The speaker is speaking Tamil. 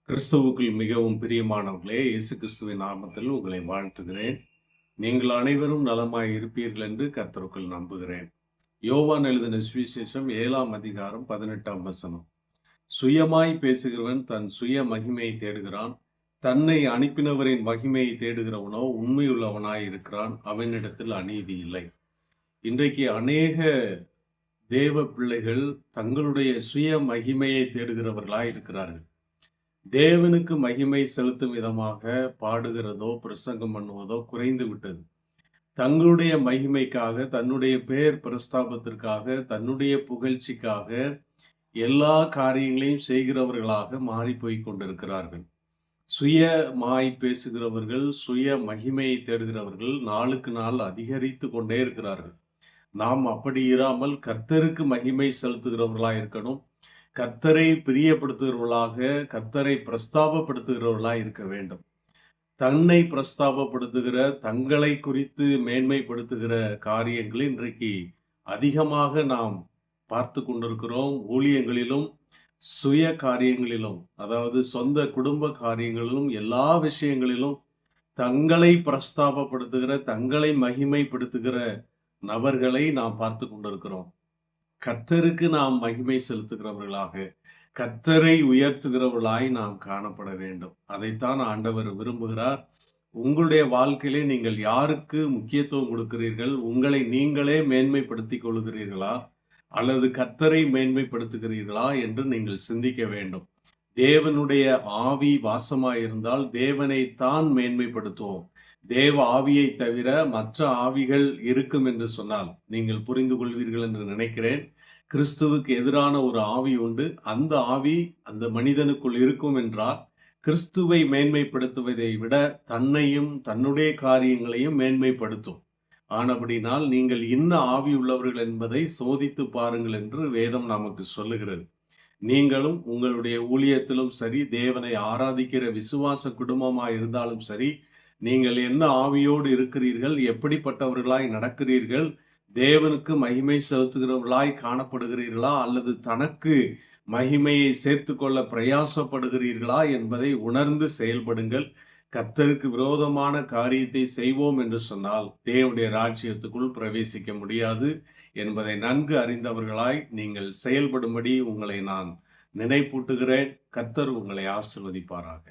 கிறிஸ்துவுக்குள் மிகவும் பிரியமானவர்களே, இயேசு கிறிஸ்துவின் நாமத்தில் உங்களை வாழ்த்துகிறேன். நீங்கள் அனைவரும் நலமாய் இருப்பீர்கள் என்று கர்த்தருக்குள் நம்புகிறேன். யோவான் எழுதின சுவிசேஷம் 7ஆம் அதிகாரம் 18ஆம் வசனம். சுயமாய் பேசுகிறவன் தன் சுய மகிமையை தேடுகிறான். தன்னை அனுப்பினவரின் மகிமையை தேடுகிறவனோ உண்மையுள்ளவனாய் இருக்கிறான். அவனிடத்தில் அநீதி இல்லை. இன்றைக்கு அநேக தேவ பிள்ளைகள் தங்களுடைய சுய மகிமையை தேடுகிறவர்களாய் இருக்கிறார்கள். தேவனுக்கு மகிமை செலுத்தும் விதமாக பாடுகிறதோ பிரசங்கம் பண்ணுவதோ குறைந்து விட்டது. தங்களுடைய மகிமைக்காக, தன்னுடைய பெயர் பிரஸ்தாபத்திற்காக, தன்னுடைய புகழ்ச்சிக்காக எல்லா காரியங்களையும் செய்கிறவர்களாக மாறி போய் கொண்டிருக்கிறார்கள். சுயமாய் பேசுகிறவர்கள், சுய மகிமையை தேடுகிறவர்கள் நாளுக்கு நாள் அதிகரித்து கொண்டே இருக்கிறார்கள். நாம் அப்படி இராமல் கர்த்தருக்கு மகிமை செலுத்துகிறவர்களாக இருக்கணும். கர்த்தரை பிரியப்படுத்துகிறவர்களாக, கர்த்தரை பிரஸ்தாபப்படுத்துகிறவர்களாக இருக்க வேண்டும். தன்னை பிரஸ்தாபப்படுத்துகிற, தங்களை குறித்து மேன்மைப்படுத்துகிற காரியங்களை இன்றைக்கு அதிகமாக நாம் பார்த்து கொண்டிருக்கிறோம். ஊழியங்களிலும் சுய காரியங்களிலும், அதாவது சொந்த குடும்ப காரியங்களிலும், எல்லா விஷயங்களிலும் தங்களை பிரஸ்தாபப்படுத்துகிற, தங்களை மகிமைப்படுத்துகிற நபர்களை நாம் பார்த்து கொண்டிருக்கிறோம். கர்த்தருக்கு நாம் மகிமை செலுத்துகிறவர்களாக, கர்த்தரை உயர்த்துகிறவர்களாய் நாம் காணப்பட வேண்டும். அதைத்தான் ஆண்டவர் விரும்புகிறார். உங்களுடைய வாழ்க்கையிலே நீங்கள் யாருக்கு முக்கியத்துவம் கொடுக்கிறீர்கள்? உங்களை நீங்களே மேன்மைப்படுத்திக் கொள்கிறீர்களா, அல்லது கர்த்தரை மேன்மைப்படுத்துகிறீர்களா என்று நீங்கள் சிந்திக்க வேண்டும். தேவனுடைய ஆவி வாசமாயிருந்தால் தேவனை தான் மேன்மைப்படுத்துவோம். தேவ ஆவியை தவிர மற்ற ஆவிகள் இருக்கும் என்று சொன்னால் நீங்கள் புரிந்து கொள்வீர்கள் என்று நினைக்கிறேன். கிறிஸ்துவுக்கு எதிரான ஒரு ஆவி உண்டு. அந்த ஆவி அந்த மனிதனுக்குள் இருக்கும் என்றால் கிறிஸ்துவை மேன்மைப்படுத்துவதை விட தன்னையும் தன்னுடைய காரியங்களையும் மேன்மைப்படுத்தும். ஆனபடினால் நீங்கள் இன்ன ஆவி உள்ளவர்கள் என்பதை சோதித்து பாருங்கள் என்று வேதம் நமக்கு சொல்லுகிறது. நீங்களும் உங்களுடைய ஊழியத்திலும் சரி, தேவனை ஆராதிக்கிற விசுவாச குடும்பமாய் இருந்தாலும் சரி, நீங்கள் என்ன ஆவியோடு இருக்கிறீர்கள், எப்படிப்பட்டவர்களாய் நடக்கிறீர்கள், தேவனுக்கு மகிமை செலுத்துகிறவர்களாய் காணப்படுகிறீர்களா, அல்லது தனக்கு மகிமையை சேர்த்து கொள்ள பிரயாசப்படுகிறீர்களா என்பதை உணர்ந்து செயல்படுங்கள். கர்த்தருக்கு விரோதமான காரியத்தை செய்வோம் என்று சொன்னால் தேவனுடைய ராஜ்யத்துக்குள் பிரவேசிக்க முடியாது என்பதை நன்கு அறிந்தவர்களாய் நீங்கள் செயல்படும்படி உங்களை நான் நினைப்பூட்டுகிறேன். கர்த்தர் உங்களை ஆசீர்வதிப்பாராக.